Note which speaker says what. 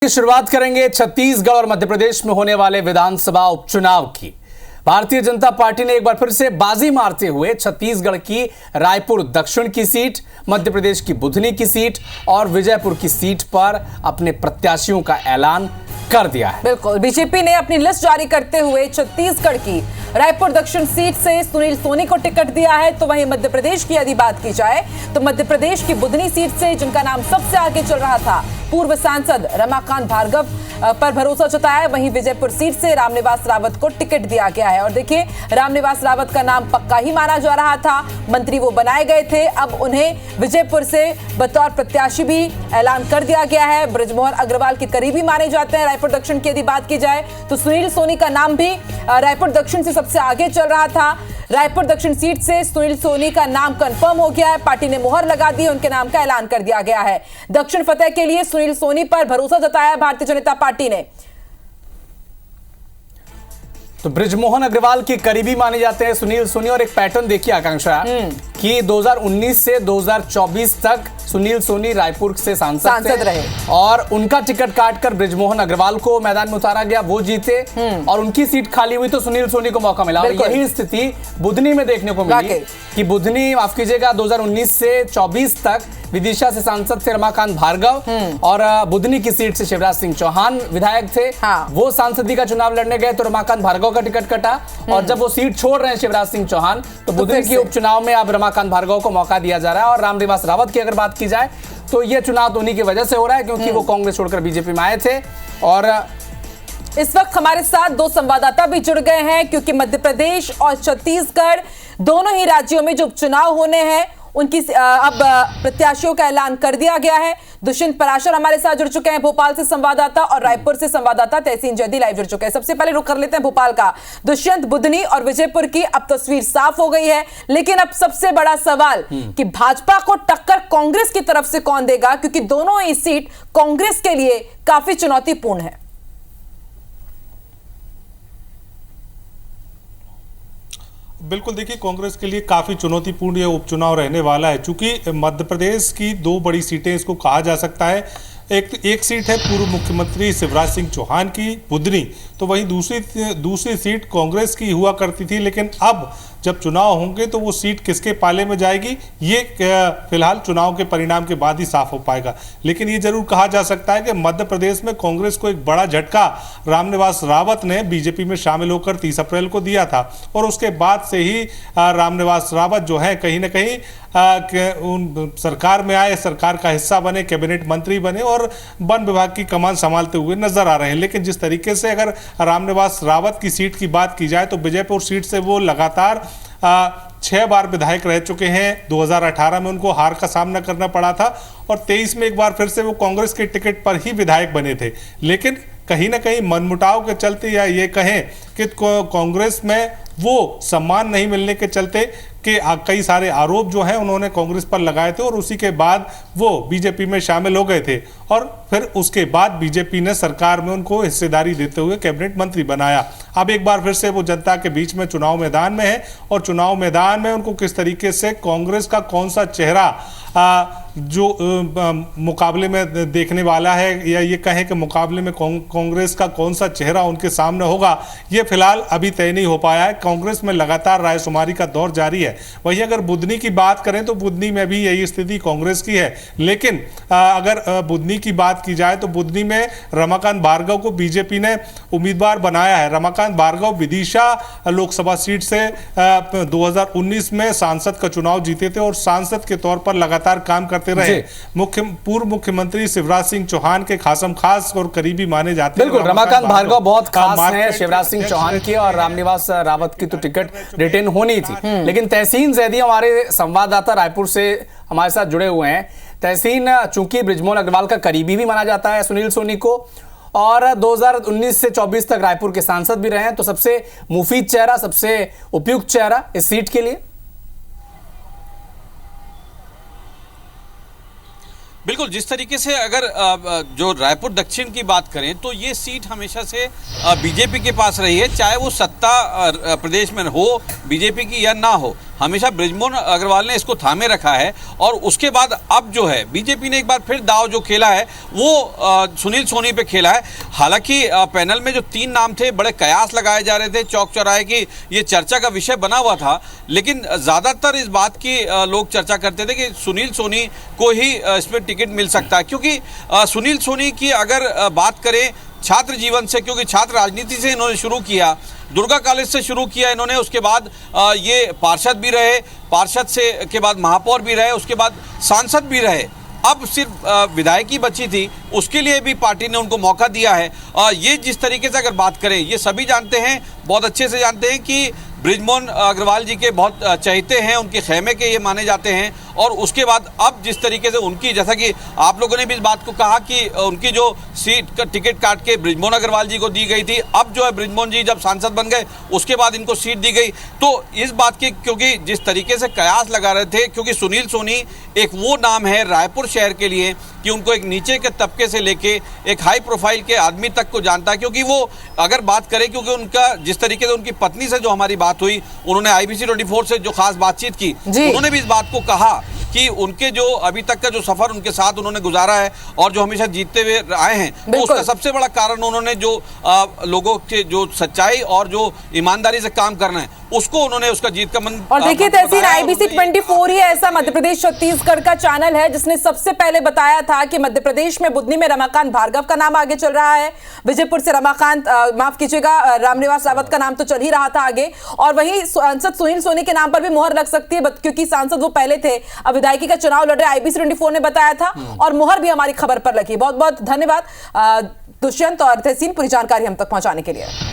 Speaker 1: की शुरुआत करेंगे छत्तीसगढ़ और मध्य प्रदेश में होने वाले विधानसभा उपचुनाव की। भारतीय जनता पार्टी ने एक बार फिर से बाजी मारते हुए छत्तीसगढ़ की रायपुर दक्षिण की सीट, मध्य प्रदेश की बुधनी की सीट और विजयपुर की सीट पर अपने प्रत्याशियों का ऐलान कर दिया है।
Speaker 2: बिल्कुल, बीजेपी ने अपनी लिस्ट जारी करते हुए छत्तीसगढ़ की रायपुर दक्षिण सीट से सुनील सोनी को टिकट दिया है। तो वहीं मध्य प्रदेश की यदि बात की जाए तो मध्य प्रदेश की बुधनी सीट से जिनका नाम सबसे आगे चल रहा था, पूर्व सांसद रमाकांत भार्गव पर भरोसा जताया है। वहीं विजयपुर सीट से रामनिवास रावत को टिकट दिया गया है। और देखिए, रामनिवास रावत का नाम पक्का ही माना जा रहा था, मंत्री वो बनाए गए थे, अब उन्हें विजयपुर से बतौर प्रत्याशी भी ऐलान कर दिया गया है। बृजमोहन अग्रवाल के करीबी माने जाते हैं। रायपुर दक्षिण की यदि बात की जाए तो सुनील सोनी का नाम भी रायपुर दक्षिण से सबसे आगे चल रहा था। रायपुर दक्षिण सीट से सुनील सोनी का नाम कंफर्म हो गया है, पार्टी ने मुहर लगा दी, उनके नाम का ऐलान कर दिया गया है। दक्षिण फतेह के लिए सुनील सोनी पर भरोसा जताया भारतीय जनता पार्टी ने।
Speaker 1: तो बृजमोहन अग्रवाल के करीबी माने जाते हैं सुनील सोनी। और एक पैटर्न देखिए आकांक्षा कि 2019 से 2024 तक सुनील सोनी रायपुर से सांसद रहे और उनका टिकट काटकर बृजमोहन अग्रवाल को मैदान में उतारा गया, वो जीते और उनकी सीट खाली हुई तो सुनील सोनी को मौका मिला। और यही स्थिति बुधनी में देखने को मिली कि बुधनी, माफ कीजिएगा, 2019 से 24 तक विदिशा से सांसद थे रमाकांत भार्गव और बुधनी की सीट से शिवराज सिंह चौहान विधायक थे। वो सांसदी का चुनाव लड़ने गए तो रमाकांत भार्गव का टिकट कटा और जब वो सीट छोड़ रहे हैं शिवराज सिंह चौहान तो बुधनी की उपचुनाव में अब रमाकांत भार्गव को मौका दिया जा रहा है। और रामनिवास रावत की अगर बात की जाए तो ये चुनाव तो उन्हीं की वजह से हो रहा है क्योंकि वो कांग्रेस छोड़कर बीजेपी में आए थे। और
Speaker 2: इस वक्त हमारे साथ दो संवाददाता भी जुड़ गए हैं क्योंकि मध्य प्रदेश और छत्तीसगढ़ दोनों ही राज्यों में जो उपचुनाव होने हैं उनकी अब प्रत्याशियों का ऐलान कर दिया गया है। दुष्यंत पराशर हमारे साथ जुड़ चुके हैं, भोपाल से संवाददाता, और रायपुर से संवाददाता तहसीन जैदी लाइव जुड़ चुके हैं। सबसे पहले रुख कर लेते हैं भोपाल का। दुष्यंत, बुधनी और विजयपुर की अब तस्वीर साफ हो गई है, लेकिन अब सबसे बड़ा सवाल कि भाजपा को टक्कर कांग्रेस की तरफ से कौन देगा, क्योंकि दोनों ही सीट कांग्रेस के लिए काफी चुनौतीपूर्ण है।
Speaker 3: बिल्कुल, देखिए, कांग्रेस के लिए काफ़ी चुनौतीपूर्ण ये उपचुनाव रहने वाला है क्योंकि मध्य प्रदेश की दो बड़ी सीटें इसको कहा जा सकता है। एक सीट है पूर्व मुख्यमंत्री शिवराज सिंह चौहान की बुधनी, तो वहीं दूसरी सीट कांग्रेस की हुआ करती थी। लेकिन अब जब चुनाव होंगे तो वो सीट किसके पाले में जाएगी ये फिलहाल चुनाव के परिणाम के बाद ही साफ हो पाएगा। लेकिन ये जरूर कहा जा सकता है कि मध्य प्रदेश में कांग्रेस को एक बड़ा झटका रामनिवास रावत ने बीजेपी में शामिल होकर 30 अप्रैल को दिया था और उसके बाद से ही रामनिवास रावत जो है कहीं ना कहीं उन सरकार में आए, सरकार का हिस्सा बने, कैबिनेट मंत्री बने और वन विभाग की कमान संभालते हुए नजर आ रहे हैं। लेकिन जिस तरीके से अगर रामनिवास रावत की सीट की बात की जाए तो विजयपुर सीट से वो लगातार 6 बार विधायक रह चुके हैं। 2018 में उनको हार का सामना करना पड़ा था और 23 में एक बार फिर से वो कांग्रेस के टिकट पर ही विधायक बने थे। लेकिन कहीं ना कहीं मनमुटाव के चलते या ये कहें कि कांग्रेस में वो सम्मान नहीं मिलने के चलते कि कई सारे आरोप जो हैं उन्होंने कांग्रेस पर लगाए थे और उसी के बाद वो बीजेपी में शामिल हो गए थे और फिर उसके बाद बीजेपी ने सरकार में उनको हिस्सेदारी देते हुए कैबिनेट मंत्री बनाया। अब एक बार फिर से वो जनता के बीच में चुनाव मैदान में है और चुनाव मैदान में उनको किस तरीके से कांग्रेस का कौन सा चेहरा जो मुकाबले में देखने वाला है या ये कहें कि मुकाबले में कांग्रेस का कौन सा चेहरा उनके सामने होगा, ये फिलहाल अभी तय नहीं हो पाया है। कांग्रेस में लगातार रायशुमारी का दौर जारी है। वहीं अगर बुधनी की बात करें तो बुधनी में भी यही स्थिति कांग्रेस की है। लेकिन अगर बुधनी की बात की जाए तो बुधनी में रमाकांत भार्गव को बीजेपी ने उम्मीदवार बनाया है। रमाकांत भार्गव विदिशा लोकसभा सीट से 2019 में सांसद का चुनाव जीते थे और सांसद के तौर पर लगातार काम करते रहे। पूर्व मुख्यमंत्री शिवराज सिंह चौहान के खासम खास और करीबी माने जाते हैं।
Speaker 1: बिल्कुल, रमाकांत भार्गव बहुत खास है शिवराज सिंह चौहान की और रामनिवास रावत की तो टिकट रिटेन होनी थी। लेकिन तहसीन जैदी हमारे संवाददाता रायपुर से हमारे साथ जुड़े हुए हैं। तहसीन, चूंकि बृजमोहन अग्रवाल का करीबी भी माना जाता है सुनील सोनी को और 2019 से 24 तक रायपुर के सांसद भी रहे हैं, तो सबसे मुफीद चेहरा, सबसे उपयुक्त चेहरा इस सीट के लिए?
Speaker 4: बिल्कुल, जिस तरीके से अगर जो रायपुर दक्षिण की बात करें तो ये सीट हमेशा से बीजेपी के पास रही है, चाहे वो सत्ता प्रदेश में हो बीजेपी की या ना हो। हमेशा बृजमोहन अग्रवाल ने इसको थामे रखा है। और उसके बाद अब जो है बीजेपी ने एक बार फिर दाव जो खेला है वो सुनील सोनी पे खेला है। हालांकि पैनल में जो 3 नाम थे बड़े कयास लगाए जा रहे थे, चौक चौराहे की ये चर्चा का विषय बना हुआ था, लेकिन ज़्यादातर इस बात की लोग चर्चा करते थे कि सुनील सोनी को ही इसमें टिकट मिल सकता है। क्योंकि सुनील सोनी की अगर बात करें छात्र जीवन से, क्योंकि छात्र राजनीति से इन्होंने शुरू किया, दुर्गा कॉलेज से शुरू किया इन्होंने, उसके बाद ये पार्षद भी रहे, पार्षद से के बाद महापौर भी रहे, उसके बाद सांसद भी रहे। अब सिर्फ विधायकी बची थी, उसके लिए भी पार्टी ने उनको मौका दिया है। ये जिस तरीके से अगर बात करें, ये सभी जानते हैं, बहुत अच्छे से जानते हैं कि बृजमोहन अग्रवाल जी के बहुत चहेते हैं, उनके खेमे के ये माने जाते हैं। और उसके बाद अब जिस तरीके से उनकी, जैसा कि आप लोगों ने भी इस बात को कहा कि उनकी जो सीट का टिकट काट के बृजमोहन अग्रवाल जी को दी गई थी, अब जो है बृजमोहन जी जब सांसद बन गए उसके बाद इनको सीट दी गई। तो इस बात की, क्योंकि जिस तरीके से कयास लगा रहे थे, क्योंकि सुनील सोनी एक वो नाम है रायपुर शहर के लिए कि उनको एक नीचे के तबके से लेके एक हाई प्रोफाइल के आदमी तक को जानता है। क्योंकि वो अगर बात करें, क्योंकि उनका जिस तरीके से उनकी पत्नी से जो हमारी बात हुई, उन्होंने IBC 24 से जो खास बातचीत की, उन्होंने भी इस बात को कहा कि उनके जो अभी तक का जो सफर उनके साथ उन्होंने गुजारा है और जो हमेशा जीतते हुए आए हैं, तो उसका सबसे बड़ा कारण उन्होंने जो लोगों के जो सच्चाई और जो ईमानदारी से काम करना है उसको उन्होंने उसका जीत का मंत्र।
Speaker 2: और देखिए तहसीन IBC 24 ही ऐसा मध्य प्रदेश छत्तीसगढ़ का चैनल है जिसने सबसे पहले बताया था कि मध्य प्रदेश में बुधनी में रमाकांत भार्गव का नाम आगे चल रहा है, विजयपुर से रमाकांत, माफ कीजिएगा, रामनिवास रावत का नाम तो चल ही रहा था आगे, और वहीं सांसद सुनील सोनी के नाम पर भी मोहर लग सकती है क्योंकि सांसद वो पहले थे, अब विधायकी का चुनाव लड़ रहे, IBC 24 ने बताया था और मोहर भी हमारी खबर पर लगी। बहुत बहुत धन्यवाद दुष्यंत और तहसीन पूरी जानकारी हम तक पहुंचाने के लिए।